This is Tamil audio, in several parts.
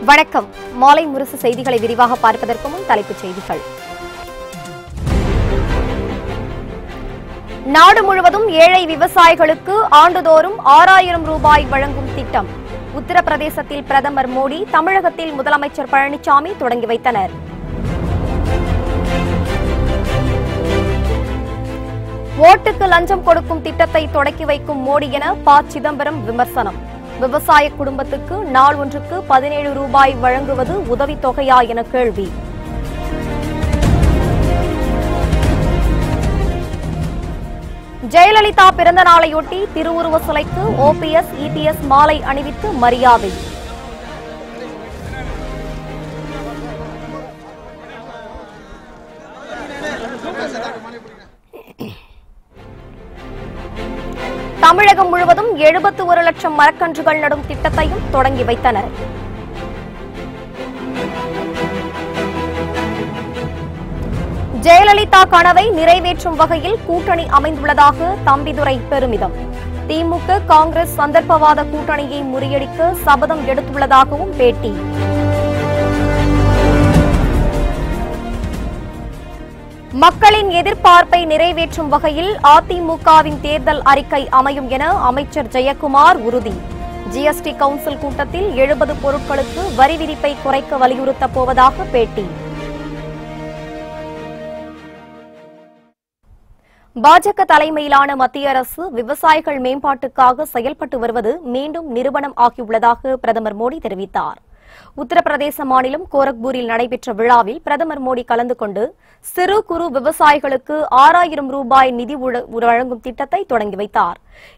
வணக்கம். மாலை முரசு செய்திகளை விரிவாக பார்ப்பதற்கு முன் தலைப்புச் செய்திகள். நாடு முழுவதும் ஏழை விவசாயிகளுக்கு ஆண்டுதோறும் 6000 ரூபாய் வழங்கும் திட்டம். உத்தரப்பிரதேசத்தில் பிரதமர் மோடி, தமிழகத்தில் முதலமைச்சர் பழனிசாமி தொடங்கி வைத்தனர். ஓட்டுக்கு லஞ்சம் கொடுக்கும் திட்டத்தை தொடக்கி வைக்கும் மோடி என ப. சிதம்பரம் விமர்சனம். விவசாய குடும்பத்துக்கு நாள் ஒன்றுக்கு 17 ரூபாய் வழங்குவது உதவித்தொகையா என கேள்வி. ஜெயலலிதா பிறந்த நாளையொட்டி திருவுருவ சிலைக்கு OPS, EPS மாலை அணிவித்து மரியாதை. தமிழகம் முழுவதும் 71 லட்சம் மரக்கன்றுகள் நடும் திட்டத்தையும் தொடங்கி வைத்தனர். ஜெயலலிதா கனவை நிறைவேற்றும் வகையில் கூட்டணி அமைந்துள்ளதாக தம்பிதுரை பெருமிதம். திமுக, காங்கிரஸ் சந்தர்ப்பவாத கூட்டணியை முறியடிக்க சபதம் எடுத்துள்ளதாகவும் பேட்டி. மக்களின் எதிர்பார்ப்பை நிறைவேற்றும் வகையில் அதிமுகவின் தேர்தல் அறிக்கை அமையும் என அமைச்சர் ஜெயக்குமார் உறுதி. GST கவுன்சில் கூட்டத்தில் 70 பொருட்களுக்கு வரி விதிப்பை குறைக்க வலியுறுத்தப் போவதாக பேட்டி. பாஜக தலைமையிலான மத்திய அரசு விவசாயிகள் மேம்பாட்டுக்காக செயல்பட்டு வருவது மீண்டும் நிரூபணம் ஆகியுள்ளதாக பிரதமர் மோடி தெரிவித்தார். உத்தரப்பிரதேச மாநிலம் கோரக்பூரில் நடைபெற்ற விழாவில் பிரதமர் மோடி கலந்து கொண்டு சிறு குறு விவசாயிகளுக்கு 6000 ரூபாய் நிதி வழங்கும் திட்டத்தை தொடங்கி வைத்தார்.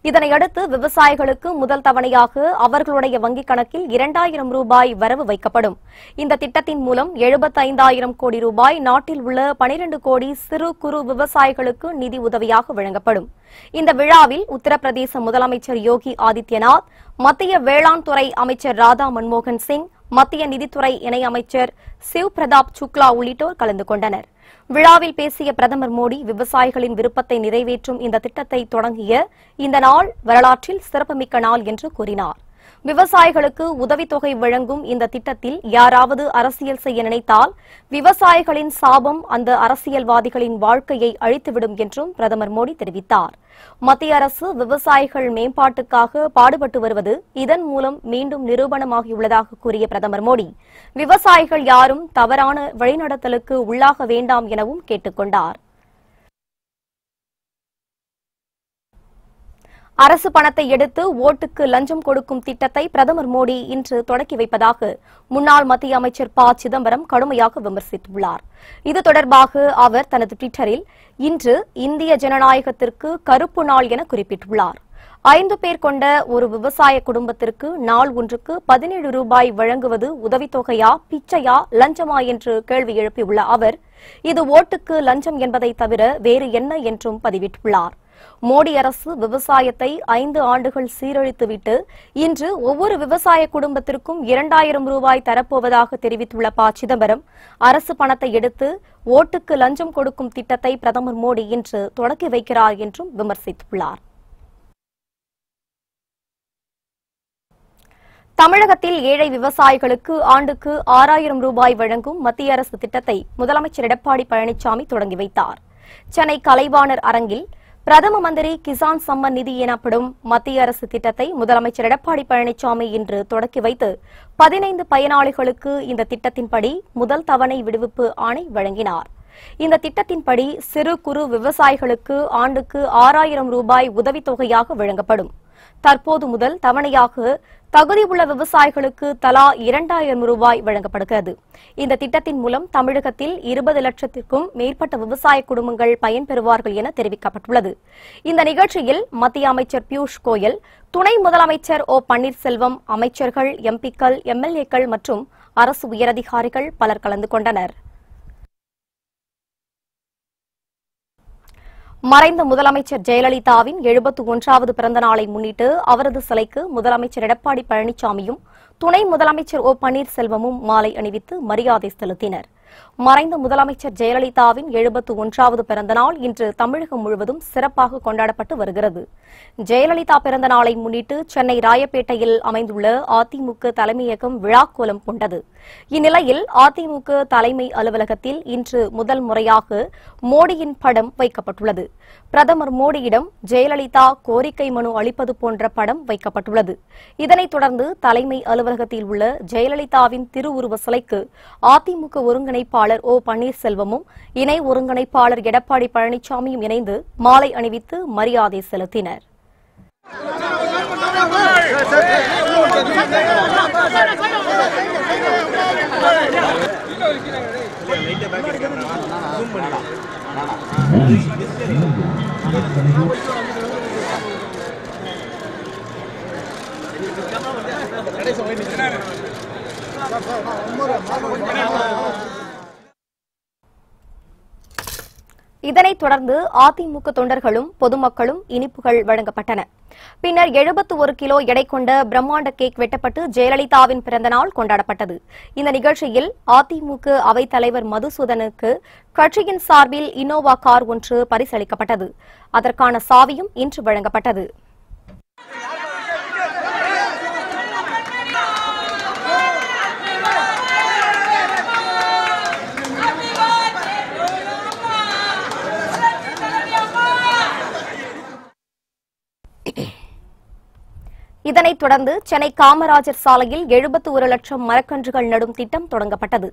இதனையடுத்து விவசாயிகளுக்கு முதல் தவணையாக அவர்களுடைய வங்கிக் கணக்கில் 2000 ரூபாய் வரவு வைக்கப்படும். இந்த திட்டத்தின் மூலம் 75,000 கோடி ரூபாய் நாட்டில் உள்ள 12 கோடி சிறு குறு விவசாயிகளுக்கு நிதி உதவியாக வழங்கப்படும். இந்த விழாவில் உத்தரப்பிரதேச முதலமைச்சர் யோகி ஆதித்யநாத், மத்திய வேளாண் துறை அமைச்சர் ராதா மன்மோகன் சிங், மத்திய நிதித்துறை இணை அமைச்சர் சிவ் பிரதாப் சுக்லா உள்ளிட்டோர் கலந்து கொண்டனர். விழாவில் பேசிய பிரதமர் மோடி, விவசாயிகளின் விருப்பத்தை நிறைவேற்றும் இந்த திட்டத்தை தொடங்கிய இந்த நாள் வரலாற்றில் சிறப்புமிக்க நாள் என்று கூறினார். விவசாயிகளுக்கு உதவித்தொகை வழங்கும் இந்த திட்டத்தில் யாராவது அரசியல் செய்ய நினைத்தால் விவசாயிகளின் சாபம் அந்த அரசியல்வாதிகளின் வாழ்க்கையை அழித்துவிடும் என்றும் பிரதமர் மோடி தெரிவித்தார். மத்திய அரசு விவசாயிகள் மேம்பாட்டுக்காக பாடுபட்டு வருவது இதன் மூலம் மீண்டும் நிரூபணமாகியுள்ளதாக கூறிய பிரதமர் மோடி, விவசாயிகள் யாரும் தவறான வழிநடத்தலுக்கு உள்ளாக வேண்டாம் எனவும் கேட்டுக் கொண்டார். அரசு பணத்தை எடுத்து ஓட்டுக்கு லஞ்சம் கொடுக்கும் திட்டத்தை பிரதமர் மோடி இன்று தொடக்கி வைப்பதாக முன்னாள் மத்திய அமைச்சர் ப. சிதம்பரம் கடுமையாக விமர்சித்துள்ளார். இது தொடர்பாக அவர் தனது டுவிட்டரில், இன்று இந்திய ஜனநாயகத்திற்கு கருப்பு நாள் என குறிப்பிட்டுள்ளார். 5 பேர் கொண்ட ஒரு விவசாய குடும்பத்திற்கு நாள் ஒன்றுக்கு 17 ரூபாய் வழங்குவது உதவித்தொகையா, பிச்சையா, லஞ்சமா என்று கேள்வி எழுப்பியுள்ள அவர், இது ஓட்டுக்கு லஞ்சம் என்பதை தவிர வேறு என்ன என்றும் பதிவிட்டுள்ளார். மோடி அரசு விவசாயத்தை 5 ஆண்டுகள் சீரழித்துவிட்டு இன்று ஒவ்வொரு விவசாய குடும்பத்திற்கும் 2000 ரூபாய் தரப்போவதாக தெரிவித்துள்ள ப. சிதம்பரம், அரசு பணத்தை எடுத்து ஓட்டுக்கு லஞ்சம் கொடுக்கும் திட்டத்தை பிரதமர் மோடி இன்று தொடக்கி வைக்கிறார் என்றும் விமர்சித்துள்ளார். தமிழகத்தில் ஏழை விவசாயிகளுக்கு ஆண்டுக்கு 6000 ரூபாய் வழங்கும் மத்திய அரசு திட்டத்தை முதலமைச்சர் எடப்பாடி பழனிசாமி தொடங்கி வைத்தார். சென்னை கலைவாணர் அரங்கில் பிரதம மந்திரி கிசான் சம்மன் நிதி எனப்படும் மத்திய அரசு திட்டத்தை முதலமைச்சர் எடப்பாடி பழனிசாமி இன்று தொடக்கி வைத்து 15 பயனாளிகளுக்கு இந்த திட்டத்தின்படி முதல் தவணை விடுவிப்பு ஆணை வழங்கினார். இந்த திட்டத்தின்படி சிறு குறு விவசாயிகளுக்கு ஆண்டுக்கு 6000 ரூபாய் உதவித்தொகையாக வழங்கப்படும். தற்போது முதல் தவணையாக தகுதி உள்ள விவசாயிகளுக்கு தலா 2000 ரூபாய் வழங்கப்படுகிறது. இந்த திட்டத்தின் மூலம் தமிழகத்தில் 20 லட்சத்திற்கும் மேற்பட்ட விவசாய குடும்பங்கள் பயன்பெறுவார்கள் என தெரிவிக்கப்பட்டுள்ளது. இந்த நிகழ்ச்சியில் மத்திய அமைச்சர் பியூஷ் கோயல், துணை முதலமைச்சர் O. பன்னீர்செல்வம், அமைச்சர்கள், MP-க்கள், MLA-க்கள் மற்றும் அரசு உயரதிகாரிகள் பலர் கலந்து கொண்டனர். மறைந்த முதலமைச்சர் ஜெயலலிதாவின் 71வது பிறந்த நாளை முன்னிட்டு அவரது சிலைக்கு முதலமைச்சர் எடப்பாடி பழனிசாமியும் துணை முதலமைச்சர் O. பன்னீர்செல்வமும் மாலை அணிவித்து மரியாதை செலுத்தினர். மறைந்த முதலமைச்சர் ஜெயலலிதாவின் 71வது பிறந்த நாள் இன்று தமிழகம் முழுவதும் சிறப்பாக கொண்டாடப்பட்டு வருகிறது. ஜெயலலிதா பிறந்த நாளை முன்னிட்டு சென்னை ராயப்பேட்டையில் அமைந்துள்ள அதிமுக தலைமையகம் விழாக்கோலம் கொண்டது. இந்நிலையில் அதிமுக தலைமை அலுவலகத்தில் இன்று முதல் முறையாக மோடியின் படம் வைக்கப்பட்டுள்ளது. பிரதமர் மோடியிடம் ஜெயலலிதா கோரிக்கை மனு அளிப்பது போன்ற படம் வைக்கப்பட்டுள்ளது. இதனைத் தொடர்ந்து தலைமை அலுவலகத்தில் உள்ள ஜெயலலிதாவின் திருவுருவ சிலைக்கு அதிமுக ஒருங்கிணைப்பாளர் ஓ பன்னீர்செல்வமும் இணை ஒருங்கிணைப்பாளர் எடப்பாடி பழனிசாமியும் இணைந்து மாலை அணிவித்து மரியாதை செலுத்தினர். இதனைத் தொடர்ந்து அதிமுக தொண்டர்களும் பொதுமக்களும் இனிப்புகள் வழங்கப்பட்டன. பின்னர் 71 கிலோ எடை கொண்ட பிரம்மாண்ட கேக் வெட்டப்பட்டு ஜெயலலிதாவின் பிறந்தநாள் கொண்டாடப்பட்டது. இந்த நிகழ்ச்சியில் அதிமுக அவைத் தலைவர் மதுசூதனுக்கு கட்சியின் சார்பில் இன்னோவா கார் ஒன்று பரிசளிக்கப்பட்டது. அதற்கான சாவியும் இன்று வழங்கப்பட்டது. இதனைத் தொடர்ந்து சென்னை காமராஜர் சாலையில் 71 லட்சம் மரக்கன்றுகள் நடும் திட்டம் தொடங்கப்பட்டது.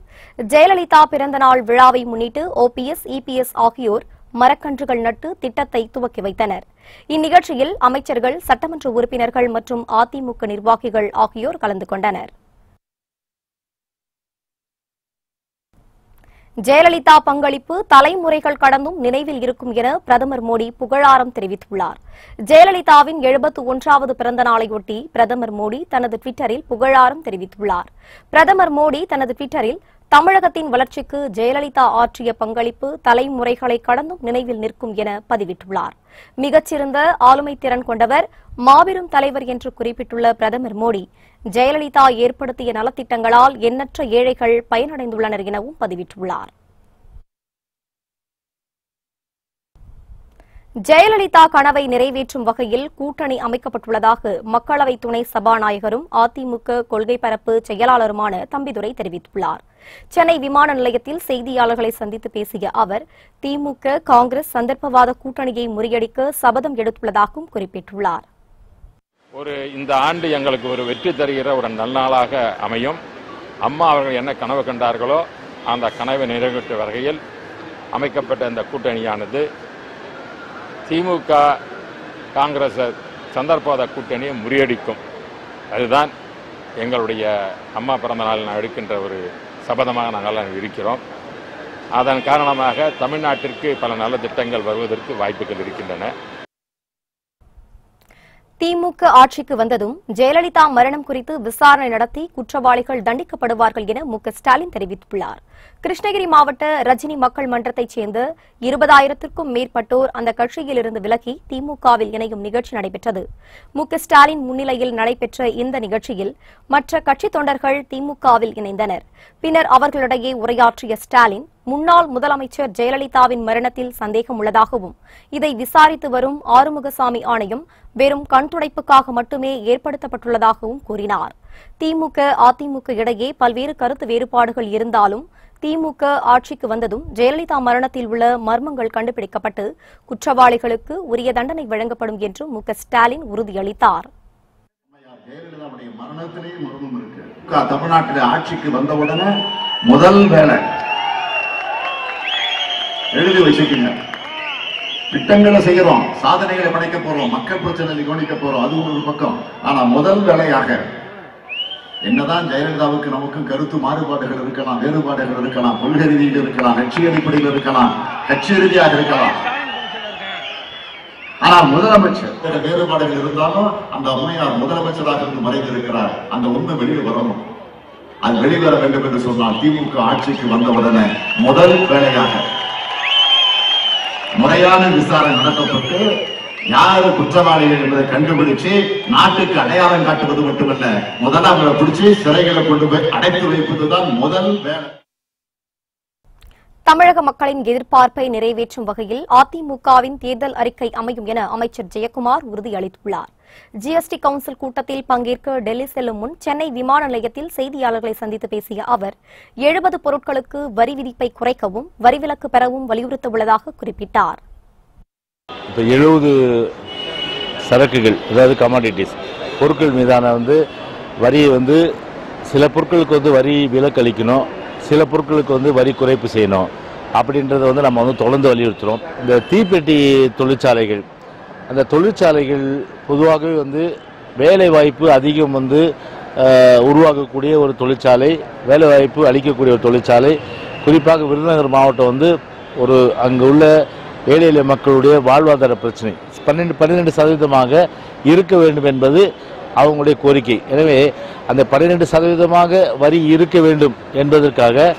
ஜெயலலிதா பிறந்தநாள் விழாவை முன்னிட்டு OPS, EPS ஆகியோர் மரக்கன்றுகள் நட்டு திட்டத்தை துவக்கி வைத்தனர். இந்நிகழ்ச்சியில் அமைச்சர்கள், சட்டமன்ற உறுப்பினர்கள் மற்றும் அதிமுக நிர்வாகிகள் ஆகியோர் கலந்து கொண்டனர். ஜெயலலிதா பங்களிப்பு தலைமுறைகள் கடந்தும் நினைவில் இருக்கும் என பிரதமர் மோடி புகழாரம் தெரிவித்துள்ளார். ஜெயலலிதாவின் 71வது பிறந்த நாளையொட்டி பிரதமர் மோடி தனது டுவிட்டரில் புகழாரம் தெரிவித்துள்ளார். பிரதமர் மோடி தனது டுவிட்டரில் தமிழகத்தின் வளர்ச்சிக்கு ஜெயலலிதா ஆற்றிய பங்களிப்பு தலைமுறைகளை கடந்தும் நினைவில் நிற்கும் என பதிவிட்டுள்ளார். மிகச்சிறந்த ஆளுமை திறன் கொண்டவர், மாபெரும் தலைவர் என்று குறிப்பிட்டுள்ள பிரதமர் மோடி, ஜெயலலிதா ஏற்படுத்திய நலத்திட்டங்களால் எண்ணற்ற ஏழைகள் பயனடைந்துள்ளனர் எனவும் பதிவிட்டுள்ளார். ஜெயலலிதா கனவை நிறைவேற்றும் வகையில் கூட்டணி அமைக்கப்பட்டுள்ளதாக மக்களவை துணை சபாநாயகரும் அதிமுக கொள்கை பரப்பு செயலாளருமான தம்பிதுரை தெரிவித்துள்ளார். சென்னை விமான நிலையத்தில் செய்தியாளர்களை சந்தித்து பேசிய அவர், திமுக காங்கிரஸ் சந்தர்ப்பவாத கூட்டணியை முறியடிக்க சபதம் எடுத்துள்ளதாகவும் குறிப்பிட்டுள்ளார். இந்த ஆண்டு எங்களுக்கு ஒரு வெற்றி தருகிற ஒரு நல்நாளாக அமையும். அம்மா அவர்கள் என்ன கனவு கண்டார்களோ அந்த கனவை நிறைவேற்ற வகையில் அமைக்கப்பட்ட இந்த கூட்டணியானது திமுக காங்கிரஸ் சந்தர்ப்பவாத கூட்டணியை முறியடிக்கும். அதுதான் எங்களுடைய அம்மா பிறந்த நாளில் எடுக்கின்ற ஒரு சபதமாக நாங்கள் இருக்கிறோம். அதன் காரணமாக தமிழ்நாட்டிற்கு பல நல்ல திட்டங்கள் வருவதற்கு வாய்ப்புகள் இருக்கின்றன. திமுக ஆட்சிக்கு வந்ததும் ஜெயலலிதா மரணம் குறித்து விசாரணை நடத்தி குற்றவாளிகள் தண்டிக்கப்படுவார்கள் என மு.க.ஸ்டாலின் தெரிவித்துள்ளார். கிருஷ்ணகிரி மாவட்ட ரஜினி மக்கள் மன்றத்தைச் சேர்ந்த 20,000க்கும் மேற்பட்டோர் அந்த கட்சியில் இருந்து விலகி திமுகவில் இணையும் நிகழ்ச்சி நடைபெற்றது. மு.க.ஸ்டாலின் முன்னிலையில் நடைபெற்ற இந்த நிகழ்ச்சியில் மற்ற கட்சித் தொண்டர்கள் திமுகவில் இணைந்தனர். பின்னர் அவர்களிடையே உரையாற்றிய ஸ்டாலின், முன்னாள் முதலமைச்சர் ஜெயலலிதாவின் மரணத்தில் சந்தேகம் உள்ளதாகவும் இதை விசாரித்து வரும் ஆறுமுகசாமி ஆணையம் வெறும் கண்துடைப்புக்காக மட்டுமே ஏற்படுத்தப்பட்டுள்ளதாகவும் கூறினார். திமுக அதிமுக இடையே பல்வேறு கருத்து வேறுபாடுகள் இருந்தாலும் திமுக ஆட்சிக்கு வந்ததும் ஜெயலலிதா மரணத்தில் உள்ள மர்மங்கள் கண்டுபிடிக்கப்பட்டு குற்றவாளிகளுக்கு உரிய தண்டனை வழங்கப்படும் என்று மு.க.ஸ்டாலின் உறுதியளித்தார். தமிழ்நாட்டில் ஆட்சிக்கு வந்தவுடனே முதல் வேலை எழுதி வச்சுக்கீங்க, திட்டங்களை செய்யறோம், சாதனைகளை படைக்க போறோம், மக்கள் பிரச்சனைகளை கவனிக்க போறோம், அது ஒரு பக்கம். ஆனா முதல் வேலையாக என்னதான் ஜெயலலிதாவுக்கு நமக்கும் கருத்து மாறுபாடுகள் இருக்கலாம், வேறுபாடுகள் இருக்கலாம், கொள்கை ரீதியில் இருக்கலாம், கட்சி அடிப்படையில் இருக்கலாம், கட்சி ரீதியாக இருக்கலாம். ஆனா முதலமைச்சர் வேறுபாடுகள் இருந்தாலும் அந்த அம்மையார் முதலமைச்சராக இருந்து மறைந்திருக்கிறார். அந்த உண்மை வெளியில் வரணும். அது வெளிவர வேண்டும் என்று சொன்னால் திமுக ஆட்சிக்கு வந்தவுடனே முதல் வேலையாக முறையான விசாரணை நடத்தப்பட்டு யாரு குற்றவாளிகள் என்பதை கண்டுபிடிச்சு நாட்டுக்கு அடையாளம் காட்டுவது மட்டுமல்ல, முதல்ல அவங்களை பிடிச்சி சிறைகளை கொண்டு போய் அடைத்து வைப்பதுதான் முதல் வேலை. தமிழக மக்களின் எதிர்பார்ப்பை நிறைவேற்றும் வகையில் அதிமுகவின் தேர்தல் அறிக்கை அமையும் என அமைச்சர் ஜெயக்குமார் உறுதியளித்துள்ளார். ஜிஎஸ்டி கவுன்சில் கூட்டத்தில் பங்கேற்க டெல்லி செல்லும் முன் சென்னை விமான நிலையத்தில் செய்தியாளர்களை சந்தித்து பேசிய அவர் 70 பொருட்களுக்கு வரி விதிப்பை குறைக்கவும் வரிவிலக்கு பெறவும் வலியுறுத்தவுள்ளதாக குறிப்பிட்டார். 70 சரக்குகள், அதாவது கமாடிட்டிஸ் பொருட்கள் மீதான வரியை சில பொருட்களுக்கு வரி விலக்கு அளிக்கணும், சில பொருட்களுக்கு வரி குறைப்பு செய்யணும் அப்படின்றத நம்ம தொடர்ந்து வலியுறுத்துறோம். இந்த தீப்பெட்டி தொழிற்சாலைகள், அந்த தொழிற்சாலைகள் பொதுவாகவே வேலை வாய்ப்பு அதிகம் உருவாக்கக்கூடிய ஒரு தொழிற்சாலை, வேலை வாய்ப்பு அளிக்கக்கூடிய ஒரு தொழிற்சாலை. குறிப்பாக விருதுநகர் மாவட்டம் ஒரு அங்கு உள்ள ஏழை எளிய மக்களுடைய வாழ்வாதார பிரச்சனை 12% இருக்க வேண்டும் என்பது அவங்களுடைய கோரிக்கை. எனவே அந்த 12% வரி இருக்க வேண்டும் என்பதற்காக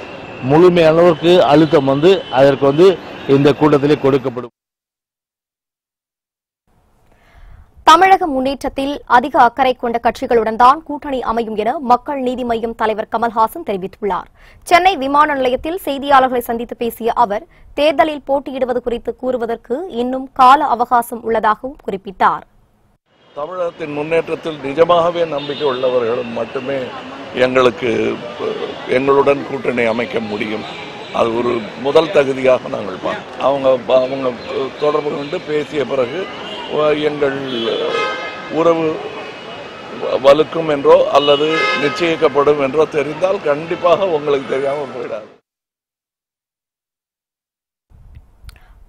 முழுமையானவருக்கு அழுத்தம் அதற்கு இந்த கூட்டத்திலே கொடுக்கப்படும். தமிழக முன்னேற்றத்தில் அதிக அக்கறை கொண்ட கட்சிகளுடன் தான் கூட்டணி அமையும் என மக்கள் நீதி மய்யம் தலைவர் கமல்ஹாசன் தெரிவித்துள்ளார். சென்னை விமான நிலையத்தில் செய்தியாளர்களை சந்தித்து பேசிய அவர் தேர்தலில் போட்டியிடுவது குறித்து கூறுவதற்கு இன்னும் கால அவகாசம் உள்ளதாகவும் குறிப்பிட்டார். தமிழகத்தின் முன்னேற்றத்தில் நிஜமாகவே நம்பிக்கை உள்ளவர்களும் மட்டுமே எங்களுடன் கூட்டணி அமைக்க முடியும். அது ஒரு முதல் தகுதியாக நாங்கள் பார்க்கிறோம். அவங்க தொடர்பு கொண்டு பேசிய பிறகு எங்கள் உறவு வலுக்கும் என்றோ அல்லது நிச்சயிக்கப்படும் என்றோ தெரிந்தால் கண்டிப்பாக உங்களுக்கு தெரியாமல் போயிடாது.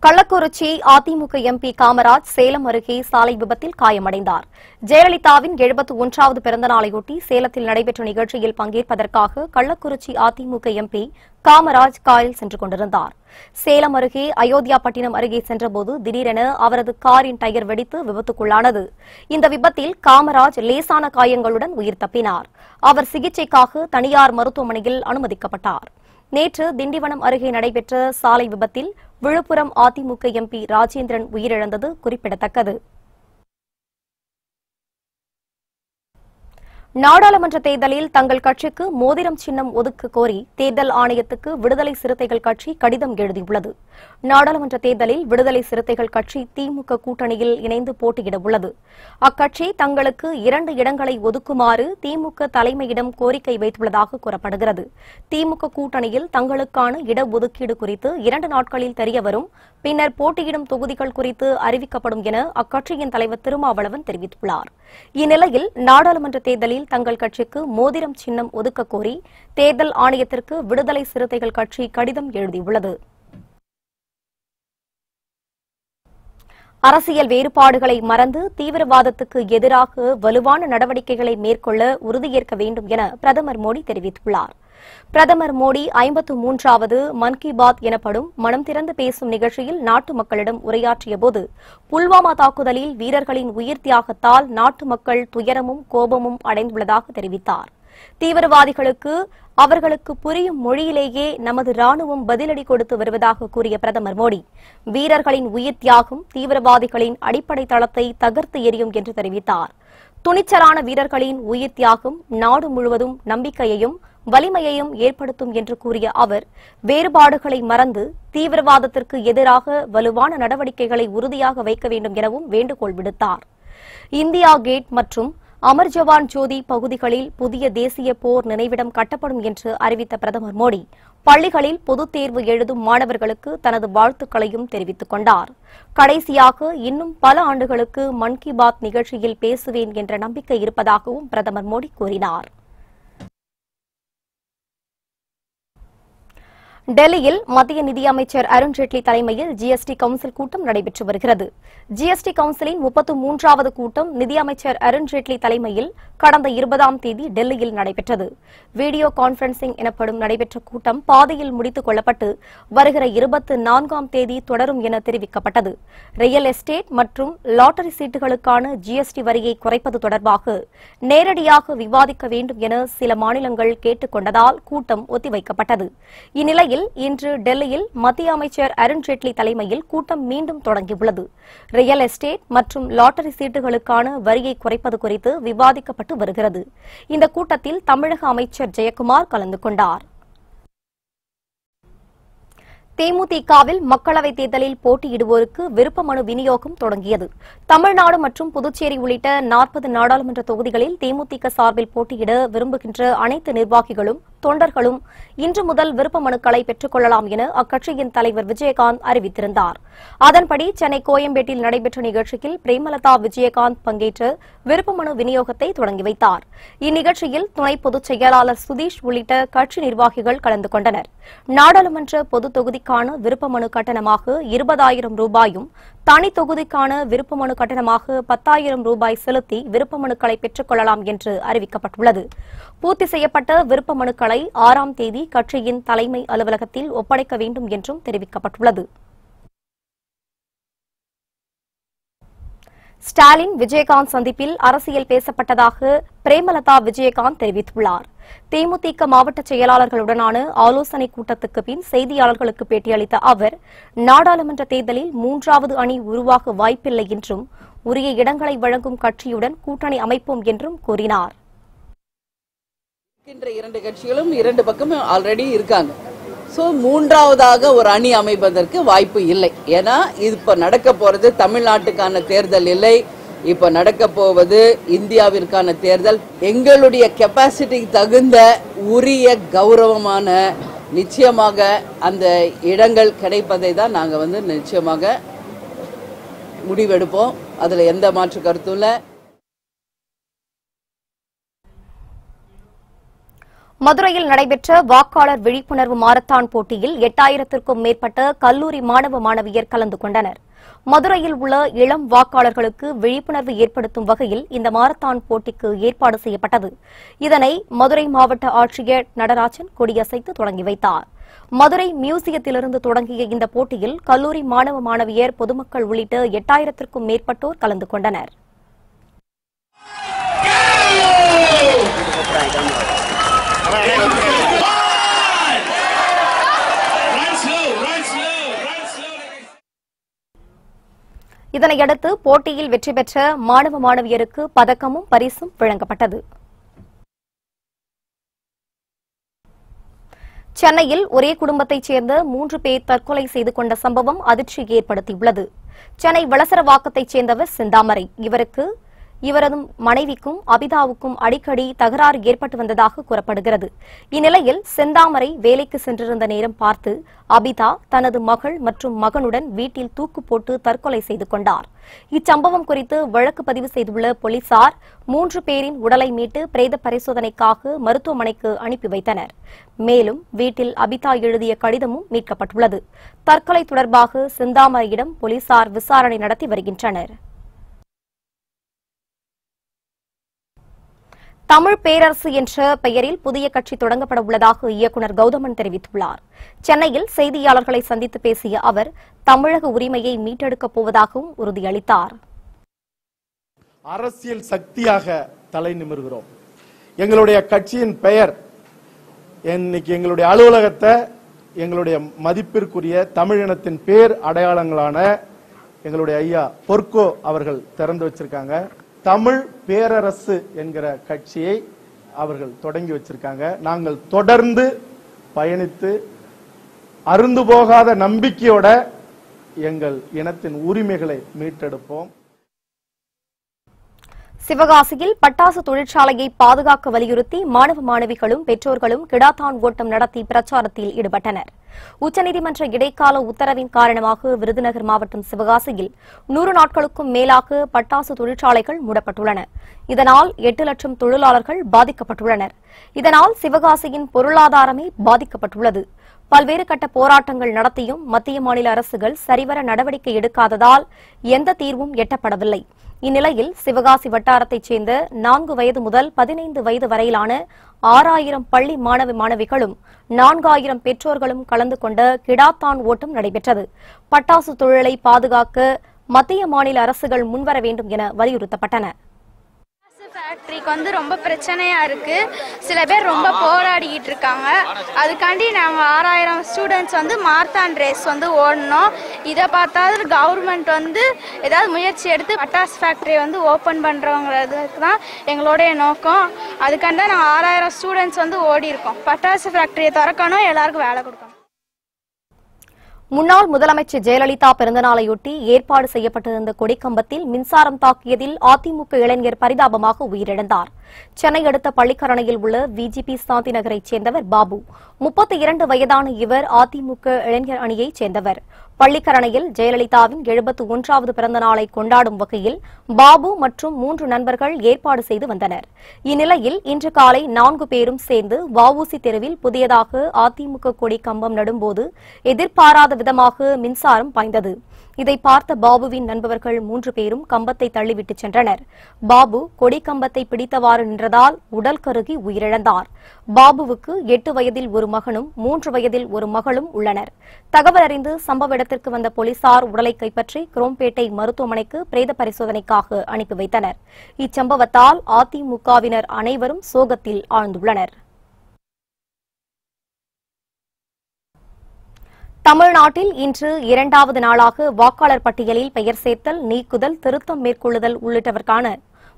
கள்ளக்குறிச்சி அதிமுக எம்பி காமராஜ் சேலம் அருகே சாலை விபத்தில் காயமடைந்தார். ஜெயலலிதாவின் 71வது பிறந்த நாளையொட்டி சேலத்தில் நடைபெற்ற நிகழ்ச்சியில் பங்கேற்பதற்காக கள்ளக்குறிச்சி அதிமுக எம்பி காமராஜ் காரில் சென்று கொண்டிருந்தார். சேலம் அருகே அயோத்தியாபட்டினம் அருகே சென்றபோது திடீரென அவரது காரின் டயர் வெடித்து விபத்துக்குள்ளானது. இந்த விபத்தில் காமராஜ் லேசான காயங்களுடன் உயிர் தப்பினார். அவர் சிகிச்சைக்காக தனியார் மருத்துவமனையில் அனுமதிக்கப்பட்டார். நேற்று திண்டிவனம் அருகே நடைபெற்ற சாலை விபத்தில் விழுப்புரம் அதிமுக எம்பி ராஜேந்திரன் உயிரிழந்தது குறிப்பிடத்தக்கது. நாடாளுமன்ற தேர்தலில் தங்கள் கட்சிக்கு மோதிரம் சின்னம் ஒதுக்க கோரி தேர்தல் ஆணையத்துக்கு விடுதலை சிறுத்தைகள் கட்சி கடிதம் எழுதியுள்ளது. நாடாளுமன்ற தேர்தலில் விடுதலை சிறுத்தைகள் கட்சி திமுக கூட்டணியில் இணைந்து போட்டியிட உள்ளது. அக்கட்சி தங்களுக்கு 2 இடங்களை ஒதுக்குமாறு திமுக தலைமையிடம் கோரிக்கை வைத்துள்ளதாக கூறப்படுகிறது. திமுக கூட்டணியில் தங்களுக்கான இடஒதுக்கீடு குறித்து 2 நாட்களில் தெரியவரும், பின்னர் போட்டியிடும் தொகுதிகள் குறித்து அறிவிக்கப்படும் என அக்கட்சியின் தலைவர் திருமாவளவன் தெரிவித்துள்ளார். இந்நிலையில் நாடாளுமன்ற தேர்தலில் தங்கள் கட்சிக்கு மோதிரம் சின்னம் ஒதுக்க கோரி தேர்தல் ஆணையத்திற்கு விடுதலை சிறுத்தைகள் கட்சி கடிதம் எழுதியுள்ளது. அரசியல் வேறுபாடுகளை மறந்து தீவிரவாதத்துக்கு எதிராக வலுவான நடவடிக்கைகளை மேற்கொள்ள உறுதியேற்க வேண்டும் என பிரதமர் மோடி தெரிவித்துள்ளார். பிரதமர் மோடி 53வது மன் கி பாத் எனப்படும் மனம் திறந்து பேசும் நிகழ்ச்சியில் நாட்டு மக்களிடம் உரையாற்றியபோது புல்வாமா தாக்குதலில் வீரர்களின் உயிர் தியாகத்தால் நாட்டு மக்கள் துயரமும் கோபமும் அடைந்துள்ளதாக தெரிவித்தார். தீவிரவாதிகளுக்கு அவர்களுக்கு புரியும் மொழியிலேயே நமது ராணுவம் பதிலடி கொடுத்து வருவதாக கூறிய பிரதமர் மோடி வீரர்களின் உயிர் தியாகம் தீவிரவாதிகளின் அடிப்படை தளத்தை தகர்த்து எறியும் என்று தெரிவித்தார். துணிச்சலான வீரர்களின் உயிர் தியாகம் நாடு முழுவதும் நம்பிக்கையையும் வலிமையையும் ஏற்படுத்தும் என்று கூறிய அவர் வேறுபாடுகளை மறந்து தீவிரவாதத்திற்கு எதிராக வலுவான நடவடிக்கைகளை உறுதியாக வைக்க வேண்டும் எனவும் வேண்டுகோள் விடுத்தார். இந்தியா கேட் மற்றும் அமர் ஜவான் ஜோதி பகுதிகளில் புதிய தேசிய போர் நினைவிடம் கட்டப்படும் என்று அறிவித்த பிரதமர் மோடி பள்ளிகளில் பொதுத் தேர்வு எழுதும் மாணவர்களுக்கு தனது வாழ்த்துக்களையும் தெரிவித்துக் கொண்டார். கடைசியாக இன்னும் பல ஆண்டுகளுக்கு மன் கி பாத் நிகழ்ச்சியில் பேசுவேன் என்ற நம்பிக்கை இருப்பதாகவும் பிரதமர் மோடி கூறினார். டெல்லியில் மத்திய நிதியமைச்சர் அருண்ஜேட்லி தலைமையில் ஜிஎஸ்டி கவுன்சில் கூட்டம் நடைபெற்று வருகிறது. ஜிஎஸ்டி கவுன்சிலின் 33வது கூட்டம் நிதியமைச்சர் அருண்ஜேட்லி தலைமையில் கடந்த 20ஆம் தேதி டெல்லியில் நடைபெற்றது. வீடியோ கான்பரன்சிங் எனப்படும் நடைபெற்ற கூட்டம் பாதியில் முடித்துக் கொள்ளப்பட்டு வருகிற 24ஆம் தேதி தொடரும் என தெரிவிக்கப்பட்டது. ரியல் எஸ்டேட் மற்றும் லாட்டரி சீட்டுகளுக்கான ஜிஎஸ்டி வரியை குறைப்பது தொடர்பாக நேரடியாக விவாதிக்க வேண்டும் என சில மாநிலங்கள் கேட்டுக் கொண்டதால் கூட்டம் ஒத்திவைக்கப்பட்டது. இந்நிலையில் இன்று டெல்லியில் மத்திய அமைச்சர் அருண்ஜேட்லி தலைமையில் கூட்டம் மீண்டும் தொடங்கியுள்ளது. ரியல் எஸ்டேட் மற்றும் லாட்டரி சீட்டுகளுக்கான வரியை குறைப்பது குறித்து விவாதிக்கப்பட்டு வருகிறது. இந்த கூட்டத்தில் தமிழக அமைச்சர் ஜெயக்குமார் கலந்து கொண்டார். தேமுதிகவில் மக்களவைத் தேர்தலில் போட்டியிடுவோருக்கு விருப்ப மனு விநியோகம் தொடங்கியது. தமிழ்நாடு மற்றும் புதுச்சேரி உள்ளிட்ட 40 நாடாளுமன்ற தொகுதிகளில் தேமுதிக சார்பில் போட்டியிட விரும்புகின்ற அனைத்து நிர்வாகிகளும் தொண்டர்களும் இன்று முதல் விருப்ப மனுக்களை பெற்றுக் கொள்ளலாம் என அக்கட்சியின் தலைவர் விஜயகாந்த் அறிவித்திருந்தார். அதன்படி சென்னை கோயம்பேட்டில் நடைபெற்ற நிகழ்ச்சியில் பிரேமலதா விஜயகாந்த் பங்கேற்று விருப்ப மனு விநியோகத்தை தொடங்கி வைத்தார். இந்நிகழ்ச்சியில் துணை பொதுச் செயலாளர் சுதீஷ் உள்ளிட்ட கட்சி நிர்வாகிகள் கலந்து கொண்டனர். நாடாளுமன்ற பொது தொகுதிக்கான விருப்ப மனு கட்டணமாக 20,000 ரூபாயும் தனி தொகுதிக்கான விருப்ப மனு கட்டணமாக 10,000 ரூபாய் செலுத்தி விருப்ப மனுக்களை பெற்றுக் கொள்ளலாம் என்று அறிவிக்கப்பட்டுள்ளது. பூர்த்தி செய்யப்பட்ட விருப்ப மனுக்களை 6ஆம் தேதி கட்சியின் தலைமை அலுவலகத்தில் ஒப்படைக்க வேண்டும் என்றும் தெரிவிக்கப்பட்டுள்ளது. ஸ்டாலின் விஜயகாந்த் சந்திப்பில் அரசியல் பேசப்பட்டதாக பிரேமலதா விஜயகாந்த் தெரிவித்துள்ளார். தேமுதிக மாவட்ட செயலாளர்களுடனான ஆலோசனைக் கூட்டத்துக்கு பின் செய்தியாளர்களுக்கு பேட்டியளித்த அவர், நாடாளுமன்ற தேர்தலில் 3வது அணி உருவாக வாய்ப்பில்லை என்றும் உரிய இடங்களை வழங்கும் கட்சியுடன் கூட்டணி அமைப்போம் என்றும் கூறினார். 2 கட்சிகளும் 2 பக்கமும் ஆல்ரெடி இருக்காங்க. சோ 3வதாக ஒரு அணி அமைப்பதற்கு வாய்ப்பு இல்லை. ஏன்னா இப்ப நடக்க போறது தமிழ்நாட்டுக்கான தேர்தல் இல்லை, இப்ப நடக்க போவது இந்தியாவிற்கான தேர்தல். எங்களுடைய கெப்பாசிட்டிக்கு தகுந்த உரிய கௌரவமான நிச்சயமாக அந்த இடங்கள் கிடைப்பதை தான் நாங்க நிச்சயமாக முடிவெடுப்போம். அதுல எந்த மாற்று கருத்தும் இல்லை. மதுரையில் நடைபெற்ற வாக்காளர் விழிப்புணர்வு மாரத்தான் போட்டியில் 8000க்கும் மேற்பட்ட கல்லூரி மாணவ மாணவியர் கலந்து கொண்டனர். மதுரையில் உள்ள இளம் வாக்காளர்களுக்கு விழிப்புணர்வு ஏற்படுத்தும் வகையில் இந்த மாரத்தான் போட்டிக்கு ஏற்பாடு செய்யப்பட்டது. இதனை மதுரை மாவட்ட ஆட்சியர் நடராஜன் கொடியசைத்து தொடங்கி வைத்தார். மதுரை மியூசியத்திலிருந்து தொடங்கிய இந்த போட்டியில் கல்லூரி மாணவ மாணவியர், பொதுமக்கள் உள்ளிட்ட 8000க்கும் மேற்பட்டோர் கலந்து கொண்டனர். இதனையடுத்து போட்டியில் வெற்றி பெற்ற மாணவ மாணவியருக்கு பதக்கமும் பரிசும் வழங்கப்பட்டது. சென்னையில் ஒரே குடும்பத்தைச் சேர்ந்த 3 பேர் தற்கொலை செய்து கொண்ட சம்பவம் அதிர்ச்சி ஏற்படுத்தியுள்ளது. சென்னை வளசரவாக்கத்தைச் சேர்ந்தவர் செந்தாமரை. இவரது மனைவிக்கும் அபிதாவுக்கும் அடிக்கடி தகராறு ஏற்பட்டு வந்ததாக கூறப்படுகிறது. இந்நிலையில் செந்தாமரை வேலைக்கு சென்றிருந்த நேரம் பார்த்து அபிதா தனது மகள் மற்றும் மகனுடன் வீட்டில் தூக்கு போட்டு தற்கொலை செய்து கொண்டார். இச்சம்பவம் குறித்து வழக்கு பதிவு செய்துள்ள போலீசார் 3 பேரின் உடலை மீட்டு பிரேத பரிசோதனைக்காக மருத்துவமனைக்கு அனுப்பி வைத்தனர். மேலும் வீட்டில் அபிதா எழுதிய கடிதமும் மீட்கப்பட்டுள்ளது. தற்கொலை தொடர்பாக செந்தாமரையிடம் போலீசார் விசாரணை நடத்தி வருகின்றனர். தமிழ் பேரரசு என்ற பெயரில் புதிய கட்சி தொடங்கப்பட உள்ளதாக இயக்குநர் கௌதமன் தெரிவித்துள்ளார். சென்னையில் செய்தியாளர்களை சந்தித்து பேசிய அவர், தமிழக உரிமையை மீட்டெடுக்கப் போவதாகவும் உறுதியளித்தார். அரசியல் சக்தியாக தலை நிமிர்கிறோம். எங்களுடைய கட்சியின் பெயர், இன்னைக்கு எங்களுடைய அலுவலகத்தை எங்களுடைய மதிப்பிற்குரிய தமிழினத்தின் பேர் அடையாளங்களான எங்களுடைய ஐயா பொற்கோ அவர்கள் திறந்து வச்சிருக்காங்க. தமிழ் பேரரசு என்கிற கட்சியை அவர்கள் தொடங்கி வச்சிருக்காங்க. நாங்கள் தொடர்ந்து பயணித்து அருந்து போகாத நம்பிக்கையோட எங்கள் இனத்தின் உரிமைகளை மீட்டெடுப்போம். சிவகாசியில் பட்டாசு தொழிற்சாலையை பாதுகாக்க வலியுறுத்தி மாணவ மாணவிகளும் பெற்றோர்களும் கிடாத்தான் ஓட்டம் நடத்தி பிரச்சாரத்தில் ஈடுபட்டனர். உச்சநீதிமன்ற இடைக்கால உத்தரவின் காரணமாக விருதுநகர் மாவட்டம் சிவகாசியில் 100 நாட்களுக்கும் மேலாக பட்டாசு தொழிற்சாலைகள் மூடப்பட்டுள்ளன. இதனால் 8 லட்சம் தொழிலாளர்கள் பாதிக்கப்பட்டுள்ளனர். இதனால் சிவகாசியின் பொருளாதாரமே பாதிக்கப்பட்டுள்ளது. பல்வேறு கட்ட போராட்டங்கள் நடத்தியும் மத்திய மாநில அரசுகள் சரிவர நடவடிக்கை எடுக்காததால் எந்த தீர்வும் எட்டப்படவில்லை. இந்நிலையில் சிவகாசி வட்டாரத்தைச் சேர்ந்த 4 வயது முதல் 15 வயது வரையிலான 6000 பள்ளி மாணவ மாணவிகளும் 4000 பெற்றோர்களும் கலந்து கொண்ட கிடாத்தான் ஓட்டம் நடைபெற்றது. பட்டாசு தொழிலை பாதுகாக்க மத்திய மாநில அரசுகள் முன்வர வேண்டும் என வலியுறுத்தப்பட்டன. ஃபேக்டரிக்கு ரொம்ப பிரச்சனையா இருக்கு. சில பேர் ரொம்ப போராடிக்கிட்டு இருக்காங்க. அதுக்காண்டி நாங்கள் 6000 ஸ்டூடெண்ட்ஸ் மாரத்தான் ரேஸ் ஓடணும். இதை பார்த்தாலும் கவர்மெண்ட் ஏதாவது முயற்சி எடுத்து பட்டாசு ஃபேக்டரி ஓப்பன் பண்ணுறவங்கிறதுக்கு தான் எங்களுடைய நோக்கம். அதுக்காண்டி தான் நாங்கள் 6000 ஸ்டூடெண்ட்ஸ் ஓடி இருக்கோம். பட்டாசு ஃபேக்டரியை திறக்கணும், எல்லாருக்கும் வேலை கொடுக்கணும். முன்னாள் முதலமைச்சர் ஜெயலலிதா பிறந்தநாளையொட்டி ஏற்பாடு செய்யப்பட்டிருந்த கொடிக்கம்பத்தில் மின்சாரம் தாக்கியதில் அதிமுக இளைஞர் பரிதாபமாக உயிரிழந்தார். சென்னை அடுத்த பள்ளிக்கரணையில் உள்ள விஜிபி சாந்தி நகரைச் சேர்ந்தவர் பாபு. 32 வயதான இவர் அதிமுக இளைஞர் அணியைச் சேர்ந்தவர். பள்ளிக்கரணையில் ஜெயலலிதாவின் 71வது பிறந்த நாளை கொண்டாடும் வகையில் பாபு மற்றும் 3 நண்பர்கள் ஏற்பாடு செய்து வந்தனர். இந்நிலையில் இன்று காலை 4 பேரும் சேர்ந்து வஉசி தெருவில் புதியதாக அதிமுக கொடி கம்பம் நடும்போது எதிர்பாராத விதமாக மின்சாரம் பாய்ந்தது. இதை பார்த்த பாபுவின் நண்பர்கள் 3 பேரும் கம்பத்தை தள்ளிவிட்டு சென்றனர். பாபு கொடி கம்பத்தை பிடித்தவாறு நின்றதால் உடல் கருகி உயிரிழந்தார். பாபுவுக்கு 8 வயதில் ஒரு மகனும் 3 வயதில் ஒரு மகளும் உள்ளனர். தகவல் அறிந்து சம்பவ இடத்திற்கு வந்த போலீசார் உடலை கைப்பற்றி குரோம்பேட்டை மருத்துவமனைக்கு பிரேத பரிசோதனைக்காக அனுப்பி வைத்தனர். இச்சம்பவத்தால் அதிமுகவினர் அனைவரும் சோகத்தில் ஆழ்ந்துள்ளனர். தமிழ்நாட்டில் இன்று 2வது நாளாக வாக்காளர் பட்டியலில் பெயர் சேர்த்தல், நீக்குதல், திருத்தம் மேற்கொள்ளுதல் உள்ளிட்டவற்கான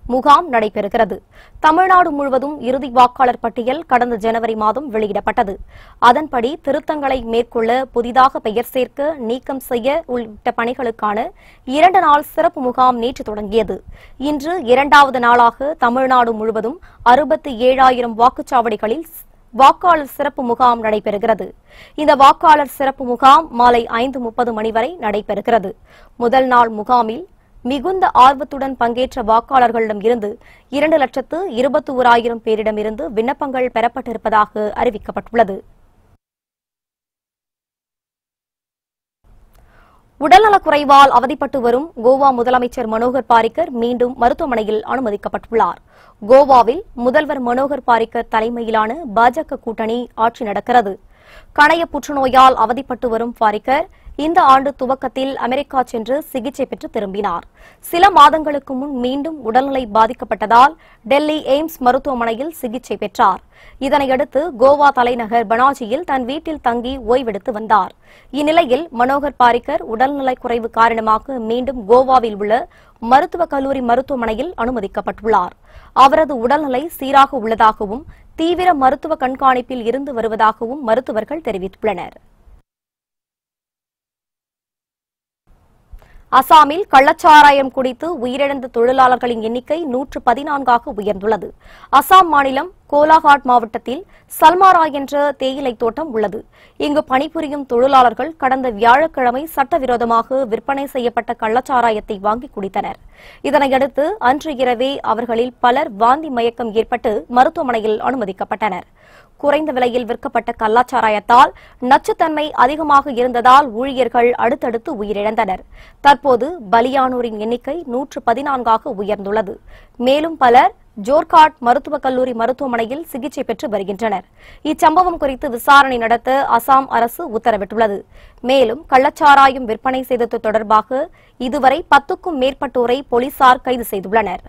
முகாம் நடைபெறுகிறது. தமிழ்நாடு முழுவதும் இறுதி வாக்காளர் பட்டியல் கடந்த ஜனவரி மாதம் வெளியிடப்பட்டது. அதன்படி திருத்தங்களை மேற்கொள்ள, புதிதாக பெயர் சேர்க்க, நீக்கம் செய்ய உள்ளிட்ட பணிகளுக்கான 2 நாள் சிறப்பு முகாம் நேற்று தொடங்கியது. இன்று 2வது நாளாக தமிழ்நாடு முழுவதும் 67,000 வாக்குச்சாவடிகளில் வாக்காளர் சிறப்பு முகாம் நடைபெறுகிறது. இந்த வாக்காளர் சிறப்பு முகாம் மாலை 5:30 மணி வரை நடைபெறுகிறது. முதல் நாள் முகாமில் மிகுந்த ஆர்வத்துடன் பங்கேற்ற வாக்காளர்களிடம் இருந்து 2,21,000 பேரிடமிருந்து விண்ணப்பங்கள் பெறப்பட்டிருப்பதாக அறிவிக்கப்பட்டுள்ளது. உடல்நலக்குறைவால் அவதிப்பட்டு வரும் கோவா முதலமைச்சர் மனோகர் பாரிக்கர் மீண்டும் மருத்துவமனையில் அனுமதிக்கப்பட்டுள்ளார். கோவாவில் முதல்வர் மனோகர் பாரிக்கர் தலைமையிலான பாஜக கூட்டணி ஆட்சி நடக்கிறது. கணைய புற்றுநோயால் அவதிப்பட்டு வரும் பாரிக்கர் இந்த ஆண்டு துவக்கத்தில் அமெரிக்கா சென்று சிகிச்சை பெற்று திரும்பினார். சில மாதங்களுக்கு முன் மீண்டும் உடல்நிலை பாதிக்கப்பட்டதால் டெல்லி எய்ம்ஸ் மருத்துவமனையில் சிகிச்சை பெற்றார். இதனையடுத்து கோவா தலைநகர் பனாஜியில் தன் வீட்டில் தங்கி ஓய்வெடுத்து வந்தார். இந்நிலையில் மனோகர் பாரிக்கர் உடல்நலக் குறைவு காரணமாக மீண்டும் கோவாவில் உள்ள மருத்துவக் கல்லூரி மருத்துவமனையில் அனுமதிக்கப்பட்டுள்ளார். அவரது உடல்நிலை சீராக உள்ளதாகவும் தீவிர மருத்துவ கண்காணிப்பில் இருந்து வருவதாகவும் மருத்துவர்கள் தெரிவித்துள்ளனர். அசாமில் கள்ளச்சாராயம் குடித்து உயிரிழந்த தொழிலாளர்களின் எண்ணிக்கை 114ஆக உயர்ந்துள்ளது. அசாம் மாநிலம் கோலாகாட் மாவட்டத்தில் சல்மாரா என்ற தேயிலை தோட்டம் உள்ளது. இங்கு பணிபுரியும் தொழிலாளர்கள் கடந்த வியாழக்கிழமை சட்டவிரோதமாக விற்பனை செய்யப்பட்ட கள்ளச்சாராயத்தை வாங்கி குடித்தனர். இதனையடுத்து அன்று இரவே அவர்களில் பலர் வாந்தி மயக்கம் ஏற்பட்டு மருத்துவமனையில் அனுமதிக்கப்பட்டனர். குறைந்த விலையில் விற்கப்பட்ட கள்ளச்சாராயத்தால் நச்சுத்தன்மை அதிகமாக இருந்ததால் ஊழியர்கள் அடுத்தடுத்து உயிரிழந்தனர். தற்போது பலியானோரின் எண்ணிக்கை 114ஆக உயர்ந்துள்ளது. மேலும் பலர் ஜோர்காட் மருத்துவக் கல்லூரி மருத்துவமனையில் சிகிச்சை பெற்று வருகின்றனர். இச்சம்பவம் குறித்து விசாரணை நடத்த அசாம் அரசு உத்தரவிட்டுள்ளது. மேலும் கள்ளச்சாராயம் விற்பனை செய்தது தொடர்பாக இதுவரை 10க்கும் மேற்பட்டோரை போலீசார் கைது செய்துள்ளனர்.